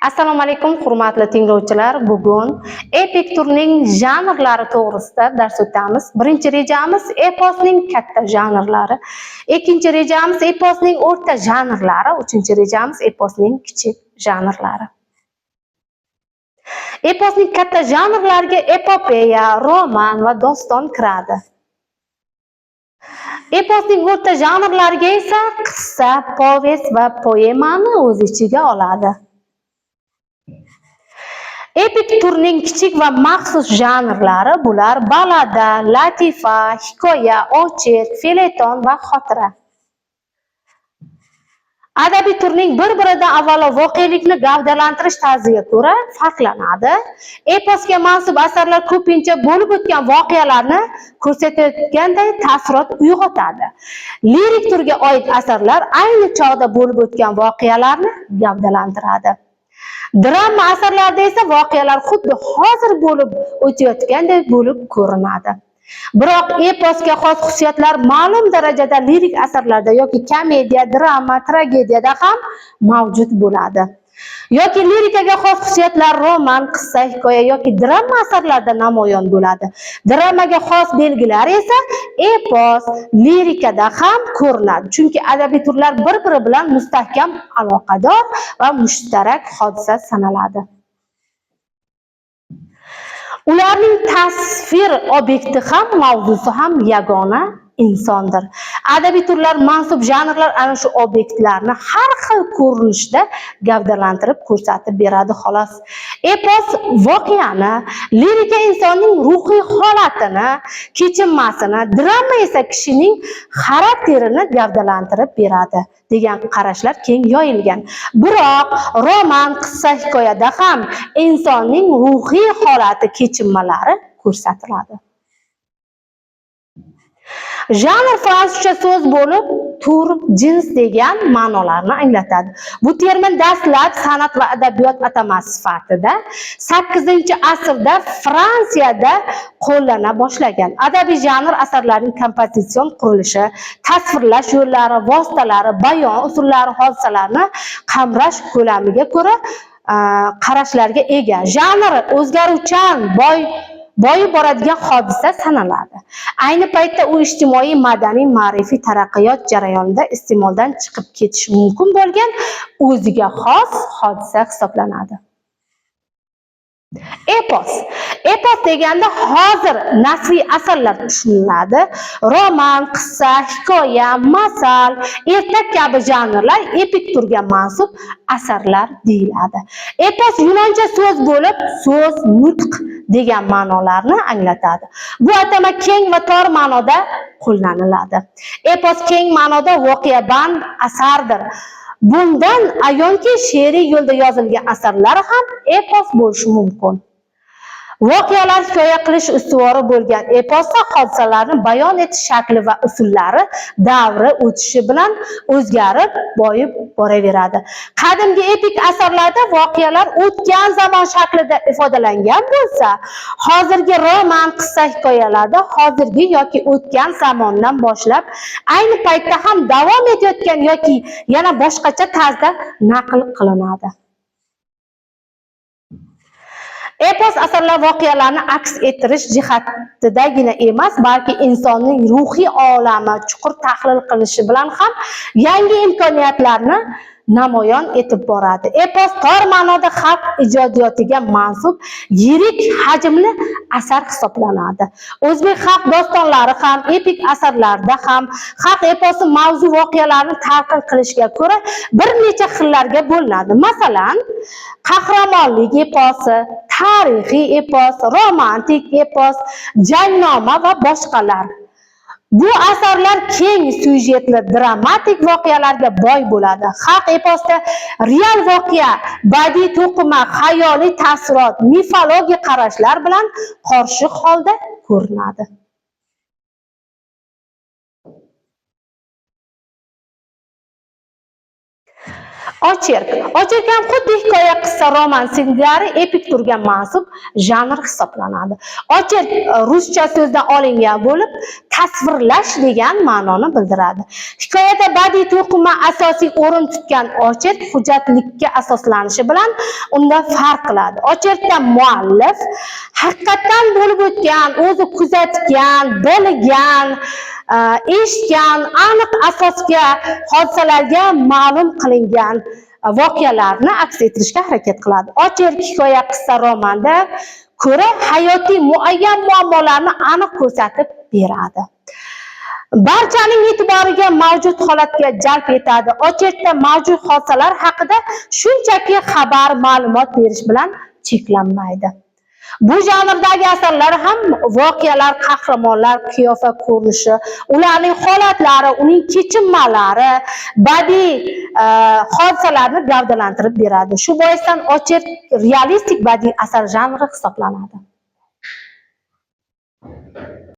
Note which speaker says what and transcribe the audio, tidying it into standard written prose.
Speaker 1: Assalomu alaykum, hurmatli tinglovchilar. Bugun epik turning janrlari to'g'risida dars o'tamiz. Birinchi rejamiz eposning katta janrlari. Ikkinchi rejamiz eposning o'rta janrlari. Uchinchi rejamiz eposning kichik janrlari. Eposning katta janrlariga epopeya, roman va doston kiradi. Eposning o'rta janrlariga esa qissa, povest va poemani o'z ichiga oladi. Epik turning kichik va maxsus janrlari bular balada, latifa, hikoya, ocherk, feleton va xotira. Adabiy turning bir-biridan avvalo voqelikni gavdalantirish tarziga ko'ra farqlanadi. Eposga mansub asarlar ko'pincha bo'lib o'tgan voqealarni ko'rsatayotganday taassurot uyg'otadi. Lirik turga oid asarlar ayni chog'da bo'lib o'tgan voqealarni gavdalantiradi. Drama asarlarda esa voqealar xuddi hozir bo'lib o'tayotganday bo'lib ko'rinadi. Biroq eposga xos xususiyatlar ma'lum darajada lirik asarlarda yoki komediya, drama, tragediyada ham mavjud bo'ladi. Yoki lirikaga xos xususiyatlar roman, qissa, hikoya yoki drama asarlarda namoyon bo'ladi. Dramaga xos belgilar esa epos, lirikada ham ko'rinadi. Chunki adabiy turlar bir-biri bilan mustahkam aloqador va mushtarak hodisa sanaladi. Ularning tasvir obyekti ham, mavzusi ham yagona insondir. Adabiy turlar mansub janrlar ana shu obyektlarni har xil ko'rinishda gavdalantirib ko'rsatib beradi xolos. Epos voqeani, lirika insonning ruhiy holatini, kechinmasini, drama esa kishining xarakterini gavdalantirib beradi degan qarashlar keng yoyilgan. Biroq roman, qissa, hikoyada ham insonning ruhiy holati, kechinmalari ko'rsatiladi. Janr fransuzcha so'z bo'lib, tur, jins degan ma'nolarni anglatadi. Bu termin dastlab san'at va adabiyot atamasi sifatida 8-asrda Fransiyada qo'llana boshlagan. Adabiy janr asarlarning kompozitsion qurilishi, tasvirlash yo'llari, vositalari, bayon usullari, hodisalarni qamrash ko'lamiga ko'ra qarashlarga ega. Janr o'zgaruvchan, boyib boradigan hodisa sanaladi. Ayni paytda u ijtimoiy, madaniy, ma'rifiy taraqqiyot jarayonida iste'moldan chiqib ketishi mumkin bo'lgan o'ziga xos hodisa hisoblanadi. Epos deganda hozir nasriy asarlar tushuniladi. Roman, qissa, hikoya, masal, ertak kabi janrlar epik turga mansub asarlar deyiladi. Epos yunoncha so'z bo'lib, so'z, nutq degan ma'nolarni anglatadi. Bu atama keng va tor ma'noda qo'llaniladi. Epos keng ma'noda voqeaband asardir. Bundan ayonki she'riy yo'lda yozilgan asarlar ham epos bo'lishi mumkin. Voqealar hikoya qilish ustuvori bo'lgan eposda hodisalarni bayon etish shakli va usullari davri o'tishi bilan o'zgarib, boyib boraveradi. Qadimgi epik asarlarda voqealar o'tgan zamon shaklida ifodalangan bo'lsa, hozirgi roman, qissa, hikoyalarda hozirgi yoki o'tgan zamondan boshlab ayni paytda ham davom etayotgan yoki yana boshqacha tarzda naql qilinadi. Epos asarlar voqealarni aks ettirish jihatidagina emas, balki insonning ruhiy olami chuqur tahlil qilishi bilan ham yangi imkoniyatlarni namoyon etib boradi. Epos tor ma'noda xalq ijodiyotiga mansub yirik hajmli asar hisoblanadi. O'zbek xalq dostonlari ham, epik asarlarda ham xalq eposi mavzu voqealarni talqin qilishga ko'ra bir necha xillarga bo'linadi. Masalan, qahramonlik eposi, tarixiy epos, romantik epos, jangnoma va boshqalar. Bu asarlar keng syujetli dramatik voqealarga boy bo'ladi. Xalq eposda real voqea, badiiy to'qima, xayoliy taassurot, mifologik qarashlar bilan qarshi holda ko'rinadi. Ocherk ham xuddi hikoya, qissa qissa roman singari epik turga mansub janr hisoblanadi. Ocher ruscha so'zdan olingan bo'lib, tasvirlash degan ma'noni bildiradi. Hikoyada badiiy to'qima asosiy o'rin tutgan ocher hujjatlikka asoslanishi bilan unda farq qiladi. Ocherda muallif haqiqatdan bo'lib o'tgan, o'zi kuzatgan, bilgan, eshitgan aniq asosga hodisalarga ma'lum qilingan voqealarni aks ettirishga harakat qiladi. Ocher hikoya qissa romanda ko'ra hayotiy muayyan muammolarni aniq ko'rsatib beradi. Barchaning e'tiboriga mavjud holatga jalb etadi. Ocherda mavjud hodisalar haqida shunchaki xabar, ma'lumot berish bilan cheklanmaydi. Bu janrdagi asarlar ham voqealar, qahramonlar qiyofa ko'rinishi, ularning holatlari, uning kechinmalari, badiiy hodisalarni gavdalantirib beradi. Shu boisdan ocher realistik badiiy asar janri hisoblanadi.